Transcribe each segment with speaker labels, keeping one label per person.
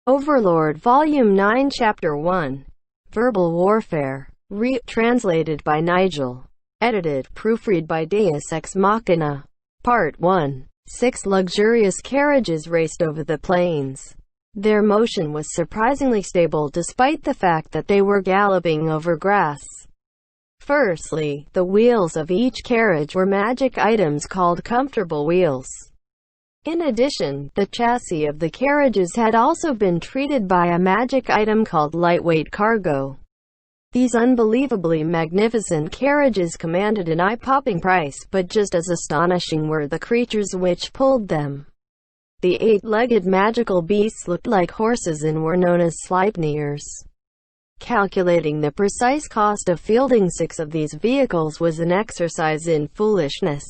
Speaker 1: Overlord Volume 9 Chapter 1 Verbal Warfare. Translated by Nigel. Edited, proofread by Deus Ex Machina. Part 1. 6 luxurious carriages raced over the plains. Their motion was surprisingly stable despite the fact that they were galloping over grass. Firstly, the wheels of each carriage were magic items called comfortable wheels. In addition, the chassis of the carriages had also been treated by a magic item called lightweight cargo. These unbelievably magnificent carriages commanded an eye-popping price, but just as astonishing were the creatures which pulled them. The 8-legged magical beasts looked like horses and were known as Sleipnirs. Calculating the precise cost of fielding 6 of these vehicles was an exercise in foolishness.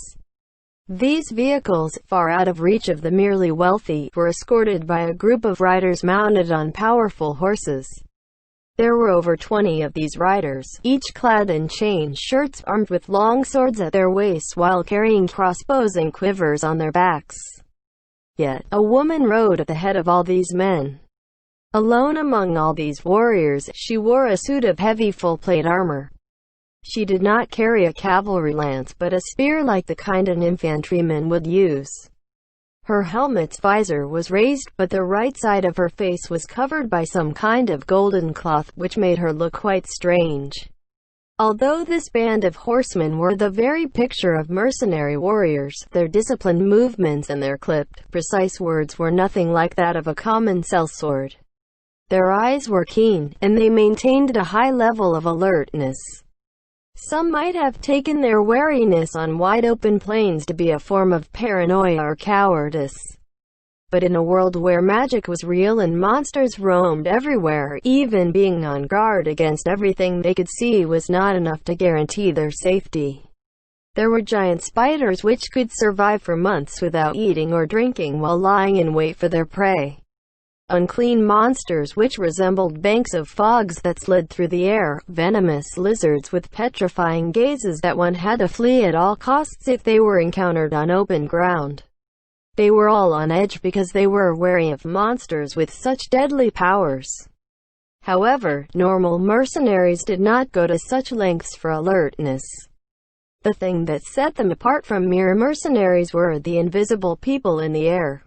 Speaker 1: These vehicles, far out of reach of the merely wealthy, were escorted by a group of riders mounted on powerful horses. There were over 20 of these riders, each clad in chain shirts, armed with long swords at their waists while carrying crossbows and quivers on their backs. Yet, a woman rode at the head of all these men. Alone among all these warriors, she wore a suit of heavy full-plate armor. She did not carry a cavalry lance but a spear like the kind an infantryman would use. Her helmet's visor was raised, but the right side of her face was covered by some kind of golden cloth, which made her look quite strange. Although this band of horsemen were the very picture of mercenary warriors, their disciplined movements and their clipped, precise words were nothing like that of a common sellsword. Their eyes were keen, and they maintained a high level of alertness. Some might have taken their wariness on wide-open plains to be a form of paranoia or cowardice. But in a world where magic was real and monsters roamed everywhere, even being on guard against everything they could see was not enough to guarantee their safety. There were giant spiders which could survive for months without eating or drinking while lying in wait for their prey. Unclean monsters which resembled banks of fogs that slid through the air, venomous lizards with petrifying gazes that one had to flee at all costs if they were encountered on open ground. They were all on edge because they were wary of monsters with such deadly powers. However, normal mercenaries did not go to such lengths for alertness. The thing that set them apart from mere mercenaries were the invisible people in the air.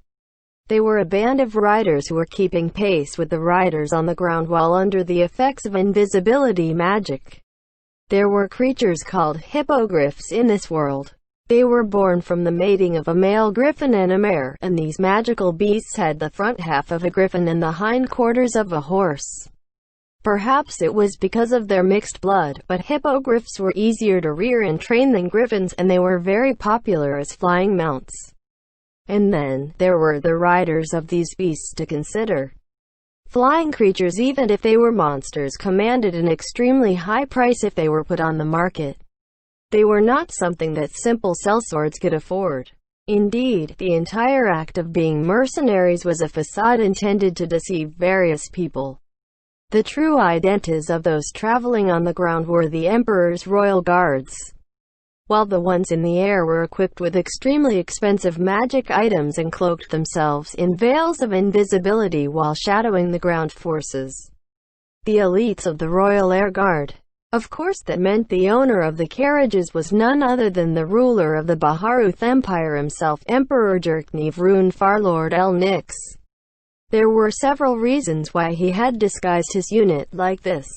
Speaker 1: They were a band of riders who were keeping pace with the riders on the ground while under the effects of invisibility magic. There were creatures called hippogriffs in this world. They were born from the mating of a male griffin and a mare, and these magical beasts had the front half of a griffin and the hindquarters of a horse. Perhaps it was because of their mixed blood, but hippogriffs were easier to rear and train than griffins, and they were very popular as flying mounts. And then, there were the riders of these beasts to consider. Flying creatures, even if they were monsters, commanded an extremely high price if they were put on the market. They were not something that simple sellswords could afford. Indeed, the entire act of being mercenaries was a facade intended to deceive various people. The true identities of those traveling on the ground were the Emperor's royal guards, while the ones in the air were equipped with extremely expensive magic items and cloaked themselves in veils of invisibility while shadowing the ground forces. The elites of the Royal Air Guard. Of course, that meant the owner of the carriages was none other than the ruler of the Baharuth Empire himself, Emperor Jerknev Rune Farlord El Nix. There were several reasons why he had disguised his unit like this.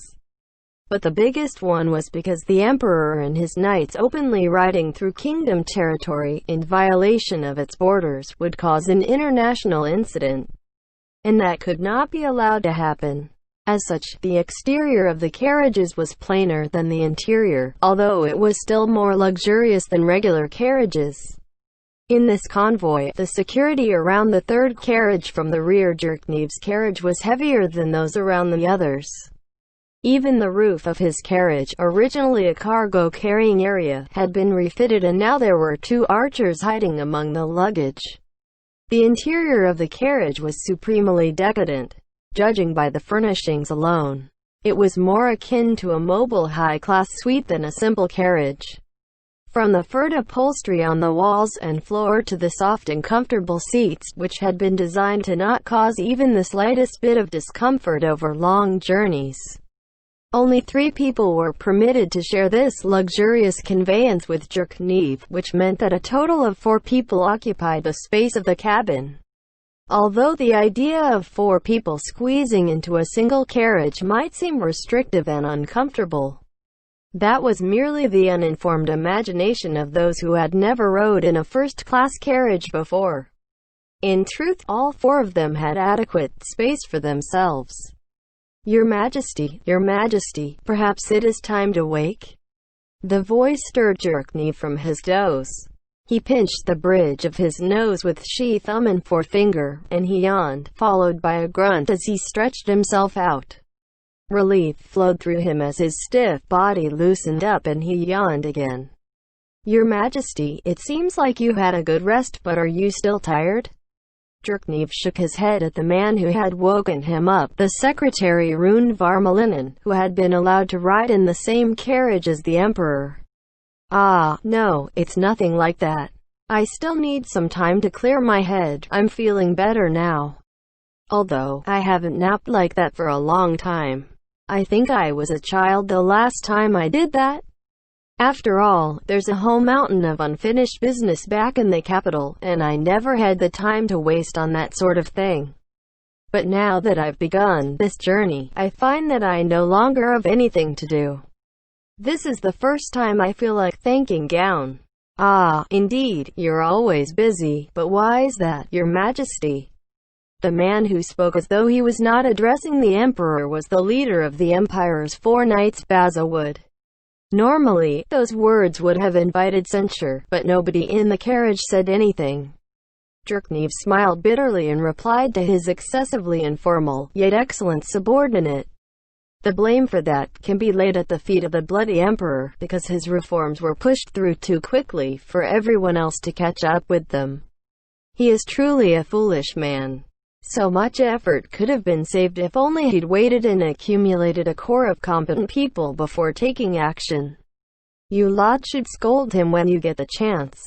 Speaker 1: But the biggest one was because the Emperor and his knights openly riding through kingdom territory, in violation of its borders, would cause an international incident. And that could not be allowed to happen. As such, the exterior of the carriages was plainer than the interior, although it was still more luxurious than regular carriages. In this convoy, the security around the third carriage from the rear, Jerknev's carriage, was heavier than those around the others. Even the roof of his carriage, originally a cargo-carrying area, had been refitted, and now there were 2 archers hiding among the luggage. The interior of the carriage was supremely decadent. Judging by the furnishings alone, it was more akin to a mobile high-class suite than a simple carriage. From the furred upholstery on the walls and floor to the soft and comfortable seats, which had been designed to not cause even the slightest bit of discomfort over long journeys. Only 3 people were permitted to share this luxurious conveyance with Jerknev, which meant that a total of 4 people occupied the space of the cabin. Although the idea of 4 people squeezing into a single carriage might seem restrictive and uncomfortable, that was merely the uninformed imagination of those who had never rode in a first-class carriage before. In truth, all 4 of them had adequate space for themselves. Your Majesty, perhaps it is time to wake?" The voice stirred Jerknev from his doze. He pinched the bridge of his nose with she thumb and forefinger, and he yawned, followed by a grunt as he stretched himself out. Relief flowed through him as his stiff body loosened up and he yawned again. "Your Majesty, it seems like you had a good rest, but are you still tired?" Jerknev shook his head at the man who had woken him up, the secretary Rune Varmalinen, who had been allowed to ride in the same carriage as the Emperor. "Ah, no, it's nothing like that. I still need some time to clear my head. I'm feeling better now. Although, I haven't napped like that for a long time. I think I was a child the last time I did that. After all, there's a whole mountain of unfinished business back in the capital, and I never had the time to waste on that sort of thing. But now that I've begun this journey, I find that I no longer have anything to do. This is the first time I feel like thanking Gaon." "Ah, indeed, you're always busy, but why is that, Your Majesty?" The man who spoke as though he was not addressing the Emperor was the leader of the Empire's 4 knights, Bazawood. Normally, those words would have invited censure, but nobody in the carriage said anything. Jerknev smiled bitterly and replied to his excessively informal, yet excellent subordinate. The blame for that can be laid at the feet of the bloody Emperor, because his reforms were pushed through too quickly for everyone else to catch up with them. He is truly a foolish man. So much effort could have been saved if only he'd waited and accumulated a corps of competent people before taking action. You lot should scold him when you get the chance.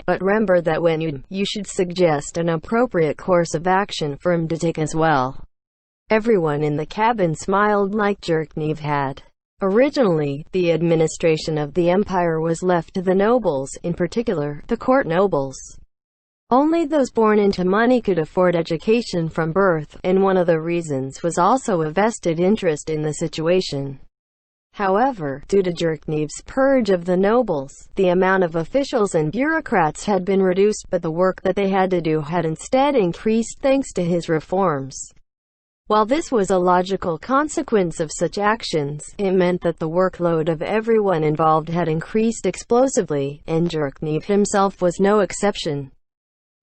Speaker 1: But remember that when you should suggest an appropriate course of action for him to take as well." Everyone in the cabin smiled like Jerknev had. Originally, the administration of the Empire was left to the nobles, in particular, the court nobles. Only those born into money could afford education from birth, and one of the reasons was also a vested interest in the situation. However, due to Jerknev's purge of the nobles, the amount of officials and bureaucrats had been reduced, but the work that they had to do had instead increased thanks to his reforms. While this was a logical consequence of such actions, it meant that the workload of everyone involved had increased explosively, and Jerknev himself was no exception.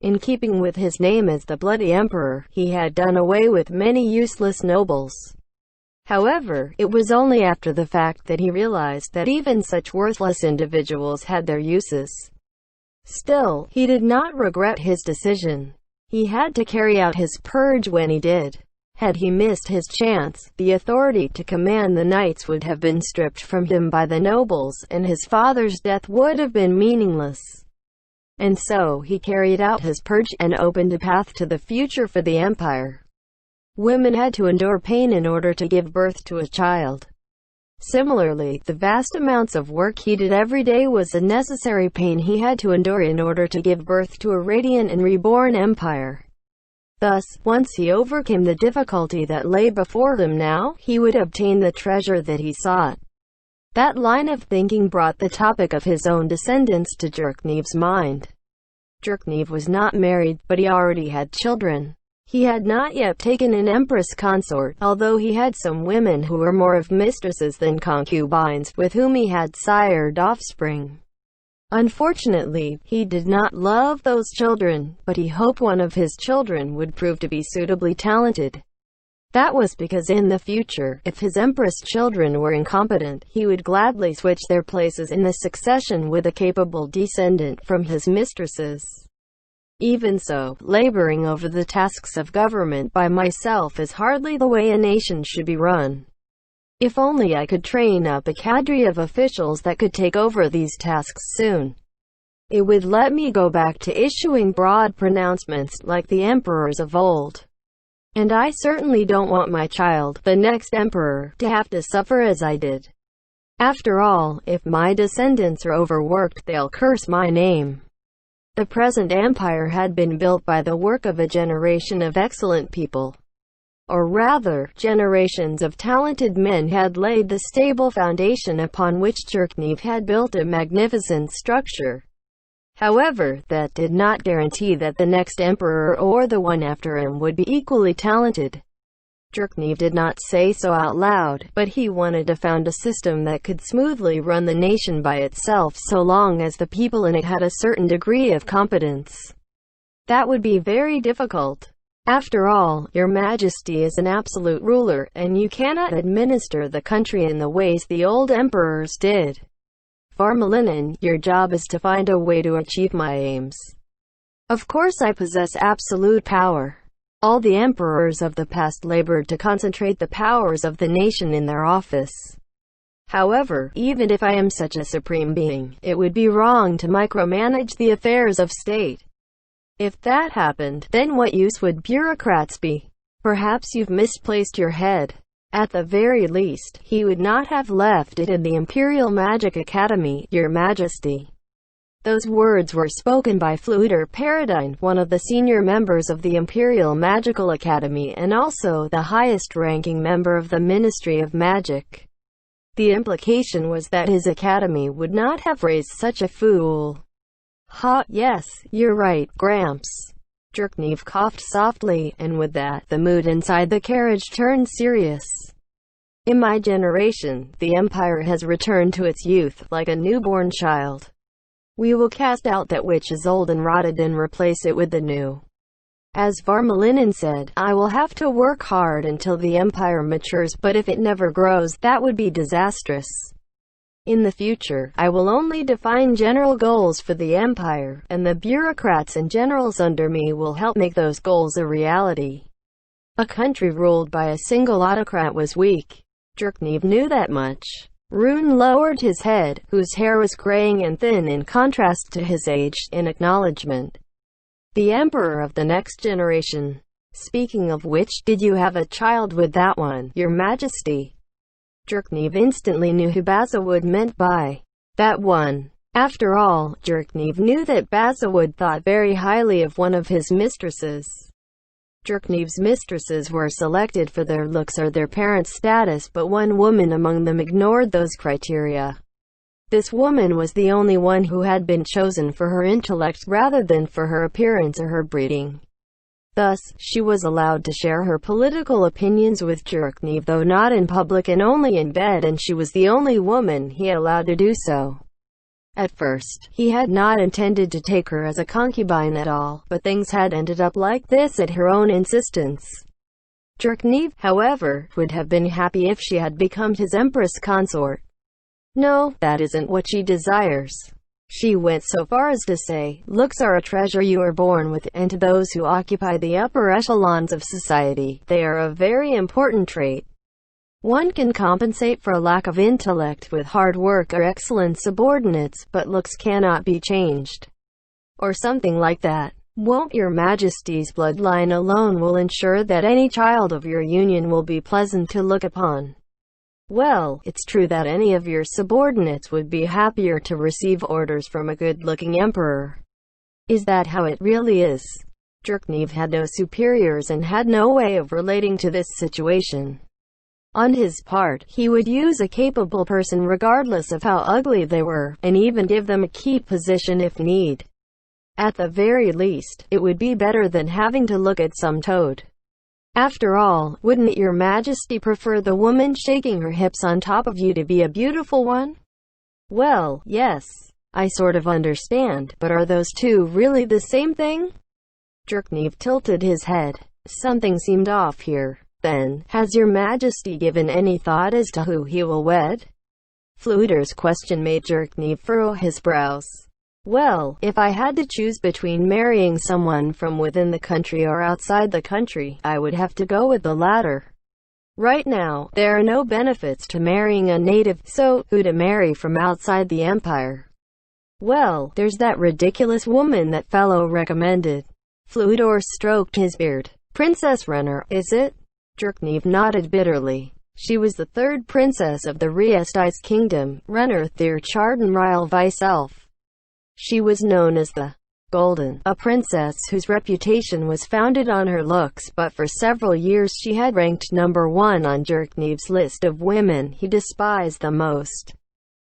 Speaker 1: In keeping with his name as the Bloody Emperor, he had done away with many useless nobles. However, it was only after the fact that he realized that even such worthless individuals had their uses. Still, he did not regret his decision. He had to carry out his purge when he did. Had he missed his chance, the authority to command the knights would have been stripped from him by the nobles, and his father's death would have been meaningless. And so, he carried out his purge, and opened a path to the future for the Empire. Women had to endure pain in order to give birth to a child. Similarly, the vast amounts of work he did every day was a necessary pain he had to endure in order to give birth to a radiant and reborn empire. Thus, once he overcame the difficulty that lay before him now, he would obtain the treasure that he sought. That line of thinking brought the topic of his own descendants to Jerknev's mind. Jerknev was not married, but he already had children. He had not yet taken an empress consort, although he had some women who were more of mistresses than concubines, with whom he had sired offspring. Unfortunately, he did not love those children, but he hoped one of his children would prove to be suitably talented. That was because in the future, if his empress children were incompetent, he would gladly switch their places in the succession with a capable descendant from his mistresses. Even so, laboring over the tasks of government by myself is hardly the way a nation should be run. If only I could train up a cadre of officials that could take over these tasks soon. It would let me go back to issuing broad pronouncements like the emperors of old. And I certainly don't want my child, the next emperor, to have to suffer as I did. After all, if my descendants are overworked, they'll curse my name. The present empire had been built by the work of a generation of excellent people. Or rather, generations of talented men had laid the stable foundation upon which Jerknev had built a magnificent structure. However, that did not guarantee that the next emperor or the one after him would be equally talented. Jerknev did not say so out loud, but he wanted to found a system that could smoothly run the nation by itself so long as the people in it had a certain degree of competence. That would be very difficult. After all, Your Majesty is an absolute ruler, and you cannot administer the country in the ways the old emperors did. Varmalinin, your job is to find a way to achieve my aims. Of course I possess absolute power. All the emperors of the past labored to concentrate the powers of the nation in their office. However, even if I am such a supreme being, it would be wrong to micromanage the affairs of state. If that happened, then what use would bureaucrats be? Perhaps you've misplaced your head. At the very least, he would not have left it in the Imperial Magic Academy, Your Majesty. Those words were spoken by Fluter Paradine, one of the senior members of the Imperial Magical Academy and also the highest-ranking member of the Ministry of Magic. The implication was that his academy would not have raised such a fool. Ha, yes, you're right, Gramps. Jerknev coughed softly, and with that, the mood inside the carriage turned serious. In my generation, the Empire has returned to its youth, like a newborn child. We will cast out that which is old and rotted and replace it with the new. As Varmalinin said, I will have to work hard until the Empire matures, but if it never grows, that would be disastrous. In the future, I will only define general goals for the Empire, and the bureaucrats and generals under me will help make those goals a reality. A country ruled by a single autocrat was weak. Jerknev knew that much. Rune lowered his head, whose hair was graying and thin in contrast to his age, in acknowledgement. The Emperor of the next generation. Speaking of which, did you have a child with that one, Your Majesty? Jerknev instantly knew who Bazawood meant by that one. After all, Jerknev knew that Bazawood thought very highly of one of his mistresses. Jerknev's mistresses were selected for their looks or their parents' status, but one woman among them ignored those criteria. This woman was the only one who had been chosen for her intellect rather than for her appearance or her breeding. Thus, she was allowed to share her political opinions with Jerknev, though not in public and only in bed, and she was the only woman he allowed to do so. At first, he had not intended to take her as a concubine at all, but things had ended up like this at her own insistence. Jerknev, however, would have been happy if she had become his empress consort. No, that isn't what she desires. She went so far as to say, looks are a treasure you are born with, and to those who occupy the upper echelons of society, they are a very important trait. One can compensate for a lack of intellect with hard work or excellent subordinates, but looks cannot be changed. Or something like that. Won't Your Majesty's bloodline alone will ensure that any child of your union will be pleasant to look upon? Well, it's true that any of your subordinates would be happier to receive orders from a good-looking emperor. Is that how it really is? Jerknev had no superiors and had no way of relating to this situation. On his part, he would use a capable person regardless of how ugly they were, and even give them a key position if need. At the very least, it would be better than having to look at some toad. After all, wouldn't Your Majesty prefer the woman shaking her hips on top of you to be a beautiful one? Well, yes, I sort of understand, but are those two really the same thing? Jerknev tilted his head. Something seemed off here. Then, has Your Majesty given any thought as to who he will wed? Fluter's question made Jerknev furrow his brows. Well, if I had to choose between marrying someone from within the country or outside the country, I would have to go with the latter. Right now, there are no benefits to marrying a native, so who to marry from outside the empire? Well, there's that ridiculous woman that fellow recommended. Fludor stroked his beard. Princess Renner, is it? Jerknev nodded bitterly. She was the third princess of the Riesti's kingdom, Renner Thir Chardenryle Vice-Elf. She was known as the Golden, a princess whose reputation was founded on her looks, but for several years she had ranked number one on Jerknev's list of women he despised the most.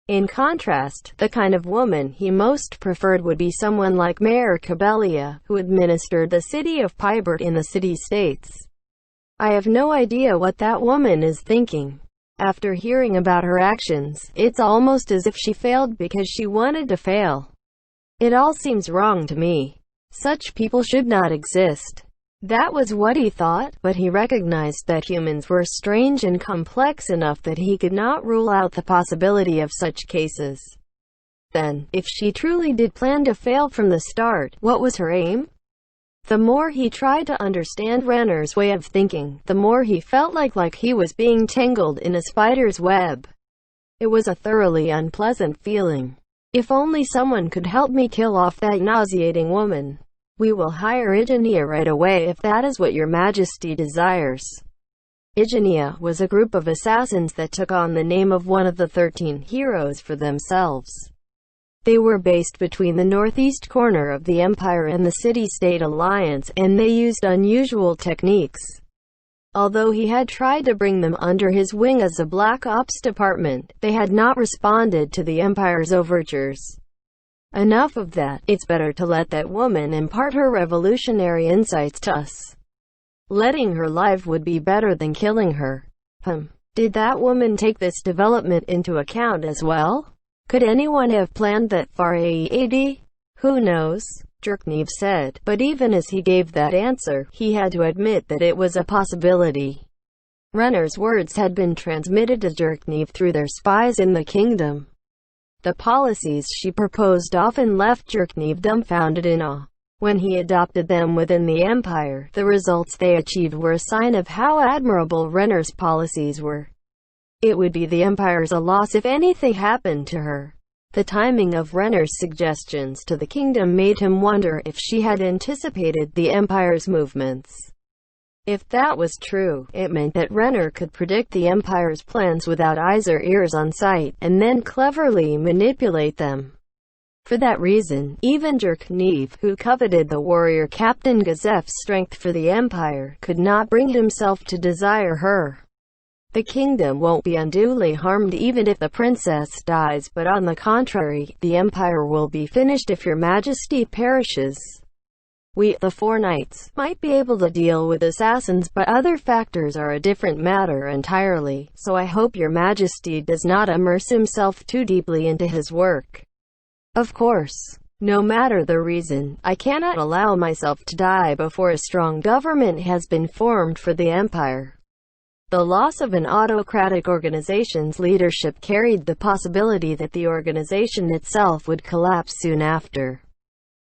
Speaker 1: In contrast, the kind of woman he most preferred would be someone like Mayor Kabelia, who administered the city of Pybert in the city-states. I have no idea what that woman is thinking. After hearing about her actions, it's almost as if she failed because she wanted to fail. It all seems wrong to me. Such people should not exist. That was what he thought, but he recognized that humans were strange and complex enough that he could not rule out the possibility of such cases. Then, if she truly did plan to fail from the start, what was her aim? The more he tried to understand Renner's way of thinking, the more he felt like he was being tangled in a spider's web. It was a thoroughly unpleasant feeling. If only someone could help me kill off that nauseating woman. We will hire Igenia right away if that is what your majesty desires. Igenia was a group of assassins that took on the name of one of the 13 heroes for themselves. They were based between the northeast corner of the empire and the city-state alliance, and they used unusual techniques. Although he had tried to bring them under his wing as a black ops department, they had not responded to the empire's overtures. Enough of that. It's better to let that woman impart her revolutionary insights to us. Letting her live would be better than killing her. Did that woman take this development into account as well? Could anyone have planned that far aad? Who knows? Jerknev said, but even as he gave that answer, he had to admit that it was a possibility. Renner's words had been transmitted to Jerknev through their spies in the kingdom. The policies she proposed often left Jerknev dumbfounded in awe. When he adopted them within the empire, the results they achieved were a sign of how admirable Renner's policies were. It would be the empire's loss if anything happened to her. The timing of Renner's suggestions to the kingdom made him wonder if she had anticipated the empire's movements. If that was true, it meant that Renner could predict the empire's plans without eyes or ears on sight, and then cleverly manipulate them. For that reason, even Jerknev, who coveted the warrior Captain Gazef's strength for the empire, could not bring himself to desire her. The kingdom won't be unduly harmed even if the princess dies, but on the contrary, the empire will be finished if your majesty perishes. We, the four knights, might be able to deal with assassins, but other factors are a different matter entirely, so I hope your majesty does not immerse himself too deeply into his work. Of course, no matter the reason, I cannot allow myself to die before a strong government has been formed for the empire. The loss of an autocratic organization's leadership carried the possibility that the organization itself would collapse soon after.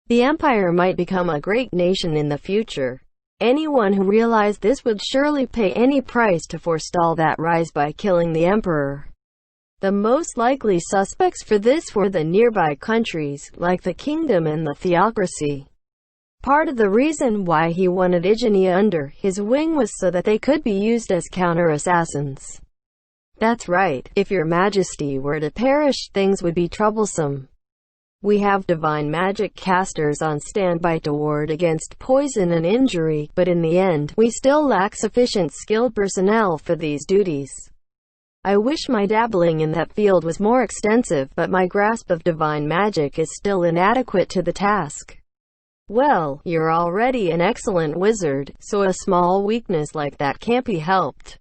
Speaker 1: The empire might become a great nation in the future. Anyone who realized this would surely pay any price to forestall that rise by killing the emperor. The most likely suspects for this were the nearby countries, like the kingdom and the theocracy. Part of the reason why he wanted Igenia under his wing was so that they could be used as counter-assassins. That's right, if your majesty were to perish, things would be troublesome. We have divine magic casters on standby to ward against poison and injury, but in the end, we still lack sufficient skilled personnel for these duties. I wish my dabbling in that field was more extensive, but my grasp of divine magic is still inadequate to the task. Well, you're already an excellent wizard, so a small weakness like that can't be helped.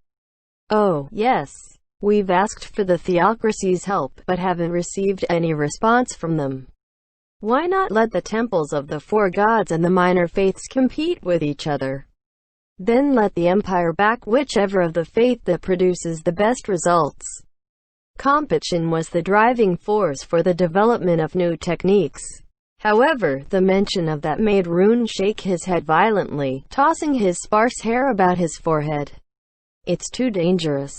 Speaker 1: Oh, yes. We've asked for the theocracy's help, but haven't received any response from them. Why not let the temples of the four gods and the minor faiths compete with each other? Then let the empire back whichever of the faith that produces the best results. Competition was the driving force for the development of new techniques. However, the mention of that made Rune shake his head violently, tossing his sparse hair about his forehead. It's too dangerous.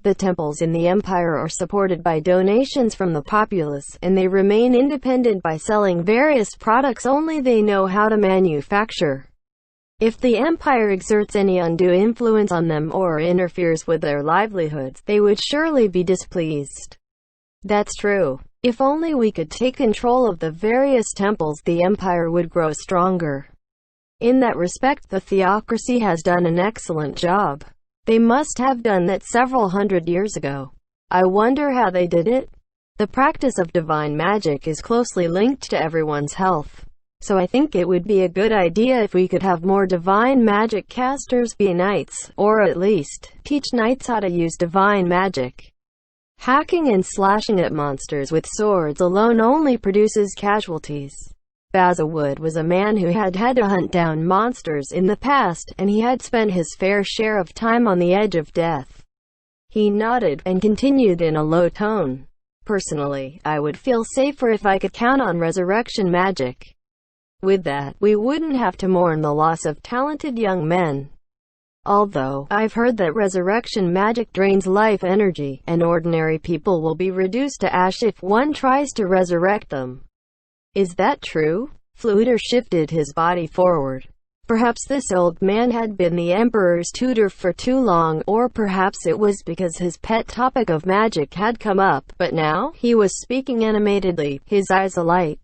Speaker 1: The temples in the empire are supported by donations from the populace, and they remain independent by selling various products only they know how to manufacture. If the empire exerts any undue influence on them or interferes with their livelihoods, they would surely be displeased. That's true. If only we could take control of the various temples, the empire would grow stronger. In that respect, the theocracy has done an excellent job. They must have done that several hundred years ago. I wonder how they did it? The practice of divine magic is closely linked to everyone's health. So I think it would be a good idea if we could have more divine magic casters be knights, or at least, teach knights how to use divine magic. Hacking and slashing at monsters with swords alone only produces casualties. Basilwood was a man who had had to hunt down monsters in the past, and he had spent his fair share of time on the edge of death. He nodded, and continued in a low tone. Personally, I would feel safer if I could count on resurrection magic. With that, we wouldn't have to mourn the loss of talented young men. Although, I've heard that resurrection magic drains life energy, and ordinary people will be reduced to ash if one tries to resurrect them. Is that true? Fluter shifted his body forward. Perhaps this old man had been the Emperor's tutor for too long, or perhaps it was because his pet topic of magic had come up, but now, he was speaking animatedly, his eyes alight.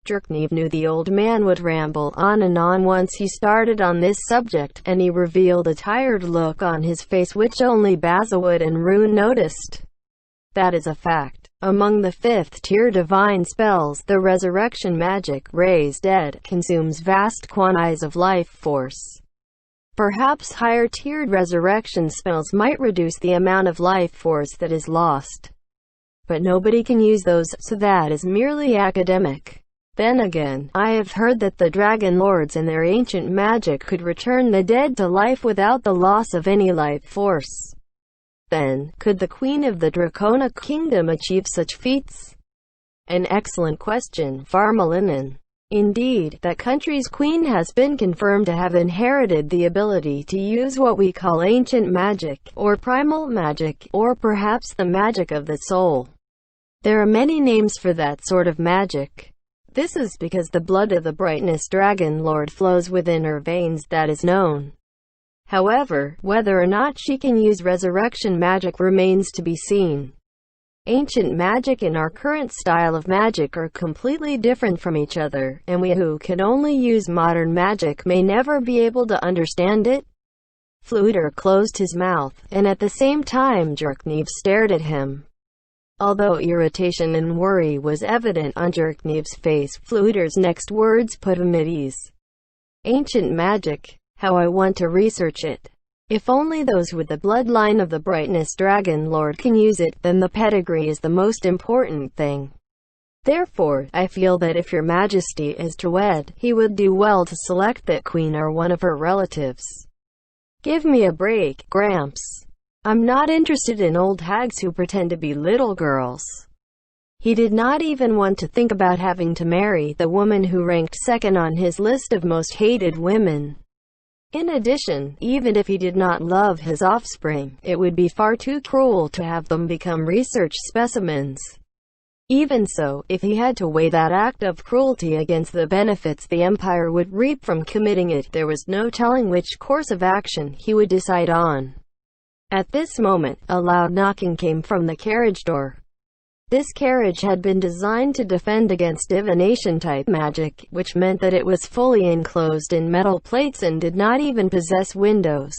Speaker 1: Jerknev knew the old man would ramble on and on once he started on this subject, and he revealed a tired look on his face which only Basilwood and Rune noticed. That is a fact. Among the fifth-tier divine spells, the resurrection magic, raise dead, consumes vast quantities of life force. Perhaps higher-tiered resurrection spells might reduce the amount of life force that is lost. But nobody can use those, so that is merely academic. Then again, I have heard that the Dragon Lords and their ancient magic could return the dead to life without the loss of any life force. Then, could the Queen of the Draconic Kingdom achieve such feats? An excellent question, Varmalinen. Indeed, that country's queen has been confirmed to have inherited the ability to use what we call ancient magic, or primal magic, or perhaps the magic of the soul. There are many names for that sort of magic. This is because the blood of the Brightness Dragon Lord flows within her veins, that is known. However, whether or not she can use resurrection magic remains to be seen. Ancient magic and our current style of magic are completely different from each other, and we who can only use modern magic may never be able to understand it. Fluter closed his mouth, and at the same time Jerknev stared at him. Although irritation and worry was evident on Jerknev's face, Fluter's next words put him at ease. Ancient magic. How I want to research it. If only those with the bloodline of the Brightness Dragon Lord can use it, then the pedigree is the most important thing. Therefore, I feel that if your majesty is to wed, he would do well to select that queen or one of her relatives. Give me a break, Gramps. I'm not interested in old hags who pretend to be little girls. He did not even want to think about having to marry the woman who ranked second on his list of most hated women. In addition, even if he did not love his offspring, it would be far too cruel to have them become research specimens. Even so, if he had to weigh that act of cruelty against the benefits the Empire would reap from committing it, there was no telling which course of action he would decide on. At this moment, a loud knocking came from the carriage door. This carriage had been designed to defend against divination-type magic, which meant that it was fully enclosed in metal plates and did not even possess windows.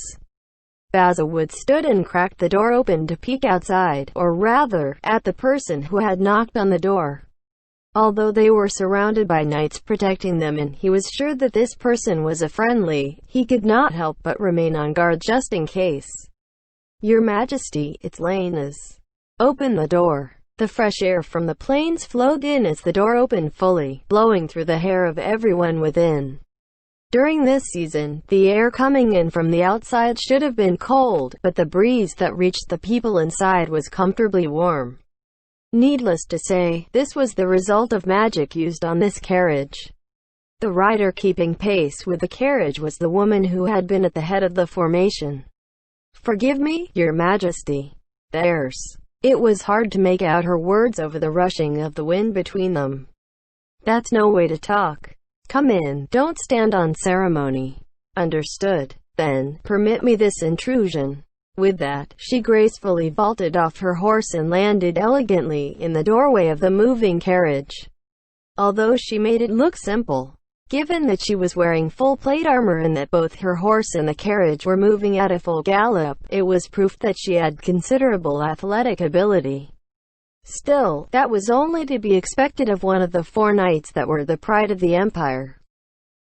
Speaker 1: Basilwood stood and cracked the door open to peek outside, or rather, at the person who had knocked on the door. Although they were surrounded by knights protecting them and he was sure that this person was a friendly, he could not help but remain on guard just in case. Your Majesty, it's Lena's. Open the door. The fresh air from the plains flowed in as the door opened fully, blowing through the hair of everyone within. During this season, the air coming in from the outside should have been cold, but the breeze that reached the people inside was comfortably warm. Needless to say, this was the result of magic used on this carriage. The rider keeping pace with the carriage was the woman who had been at the head of the formation. Forgive me, your majesty. Theirs. It was hard to make out her words over the rushing of the wind between them. That's no way to talk. Come in, don't stand on ceremony. Understood. Then, permit me this intrusion. With that, she gracefully vaulted off her horse and landed elegantly in the doorway of the moving carriage. Although she made it look simple, given that she was wearing full plate armor and that both her horse and the carriage were moving at a full gallop, it was proof that she had considerable athletic ability. Still, that was only to be expected of one of the 4 knights that were the pride of the empire.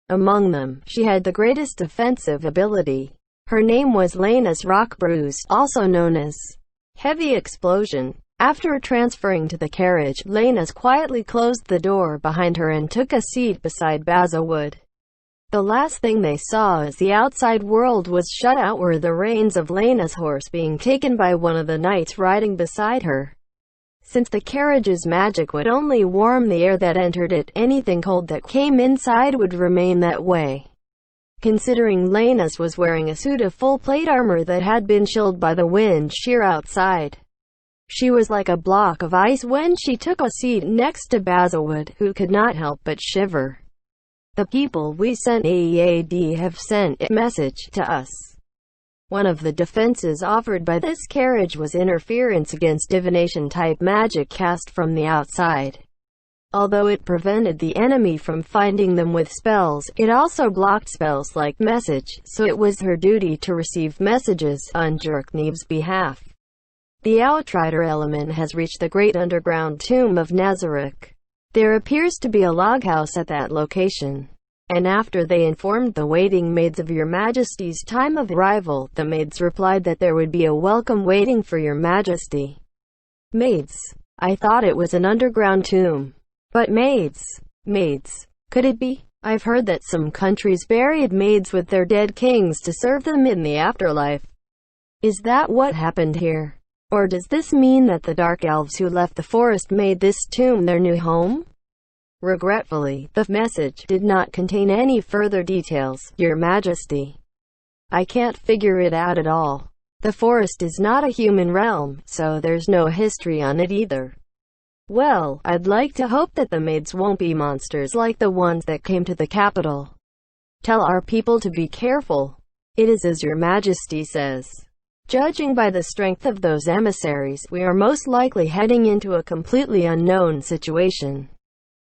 Speaker 1: Among them, she had the greatest defensive ability. Her name was Lena's Rock Bruise, also known as Heavy Explosion. After transferring to the carriage, Lena's quietly closed the door behind her and took a seat beside Bazawood. The last thing they saw as the outside world was shut out were the reins of Lena's horse being taken by one of the knights riding beside her. Since the carriage's magic would only warm the air that entered it, anything cold that came inside would remain that way. Considering Lena's was wearing a suit of full plate armor that had been chilled by the wind shear outside, she was like a block of ice when she took a seat next to Bazawood, who could not help but shiver. The people we sent AEAD have sent a message to us. One of the defenses offered by this carriage was interference against divination-type magic cast from the outside. Although it prevented the enemy from finding them with spells, it also blocked spells like message, so it was her duty to receive messages on Jerkneeb's behalf. The Outrider element has reached the great underground tomb of Nazareth. There appears to be a loghouse at that location. And after they informed the waiting maids of your majesty's time of arrival, the maids replied that there would be a welcome waiting for your majesty. Maids. I thought it was an underground tomb. But maids. Maids. Could it be? I've heard that some countries buried maids with their dead kings to serve them in the afterlife. Is that what happened here? Or does this mean that the dark elves who left the forest made this tomb their new home? Regretfully, the message did not contain any further details, your majesty. I can't figure it out at all. The forest is not a human realm, so there's no history on it either. Well, I'd like to hope that the maids won't be monsters like the ones that came to the capital. Tell our people to be careful. It is as your majesty says. Judging by the strength of those emissaries, we are most likely heading into a completely unknown situation.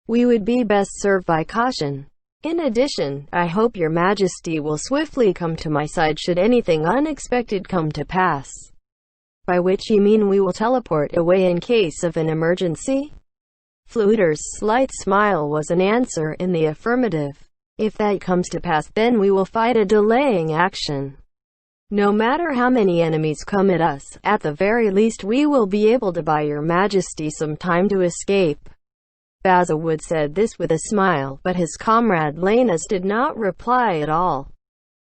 Speaker 1: We would be best served by caution. In addition, I hope your majesty will swiftly come to my side should anything unexpected come to pass. By which you mean we will teleport away in case of an emergency? Fluter's slight smile was an answer in the affirmative. If that comes to pass, then we will fight a delaying action. No matter how many enemies come at us, at the very least we will be able to buy your majesty some time to escape. Bazawood said this with a smile, but his comrade Lenas did not reply at all.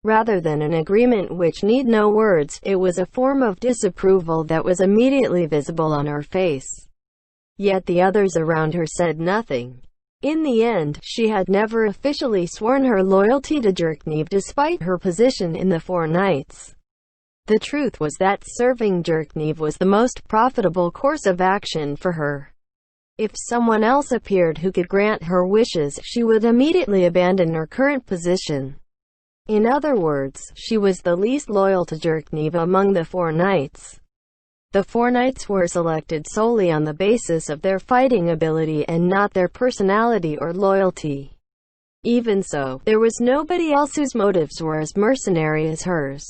Speaker 1: Rather than an agreement which need no words, it was a form of disapproval that was immediately visible on her face. Yet the others around her said nothing. In the end, she had never officially sworn her loyalty to Jerkneeb despite her position in the Four Knights. The truth was that serving Jerkneeb was the most profitable course of action for her. If someone else appeared who could grant her wishes, she would immediately abandon her current position. In other words, she was the least loyal to Jerkneeb among the Four Knights. The Four Knights were selected solely on the basis of their fighting ability and not their personality or loyalty. Even so, there was nobody else whose motives were as mercenary as hers.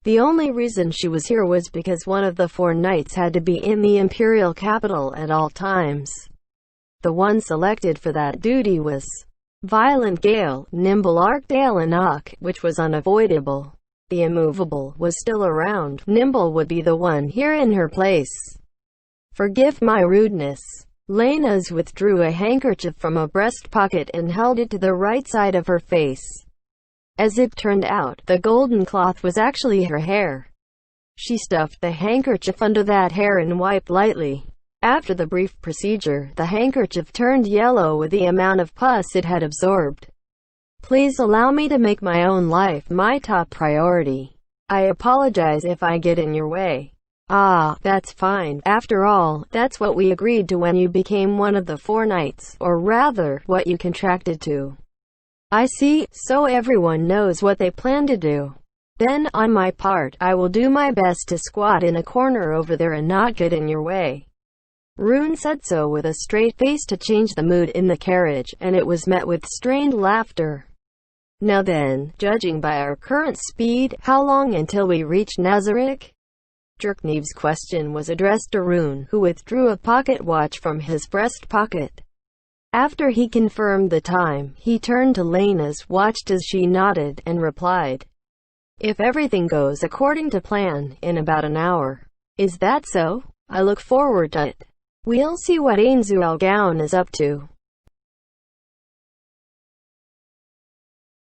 Speaker 1: The only reason she was here was because one of the Four Knights had to be in the imperial capital at all times. The one selected for that duty was Violent Gale, Nimble Arkdale and Ock, which was unavoidable. The immovable was still around. Nimble would be the one here in her place. Forgive my rudeness. Lenas withdrew a handkerchief from a breast pocket and held it to the right side of her face. As it turned out, the golden cloth was actually her hair. She stuffed the handkerchief under that hair and wiped lightly. After the brief procedure, the handkerchief turned yellow with the amount of pus it had absorbed. Please allow me to make my own life my top priority. I apologize if I get in your way. Ah, that's fine. After all, that's what we agreed to when you became one of the four knights, or rather, what you contracted to. I see, so everyone knows what they plan to do. Then, on my part, I will do my best to squat in a corner over there and not get in your way. Rune said so with a straight face to change the mood in the carriage, and it was met with strained laughter. Now then, judging by our current speed, how long until we reach Nazarick? Jerkneev's question was addressed to Rune, who withdrew a pocket watch from his breast pocket. After he confirmed the time, he turned to Lena's, watched as she nodded, and replied, "If everything goes according to plan, in about an hour." "Is that so? I look forward to it. We'll see what Ainzu Algown is up to."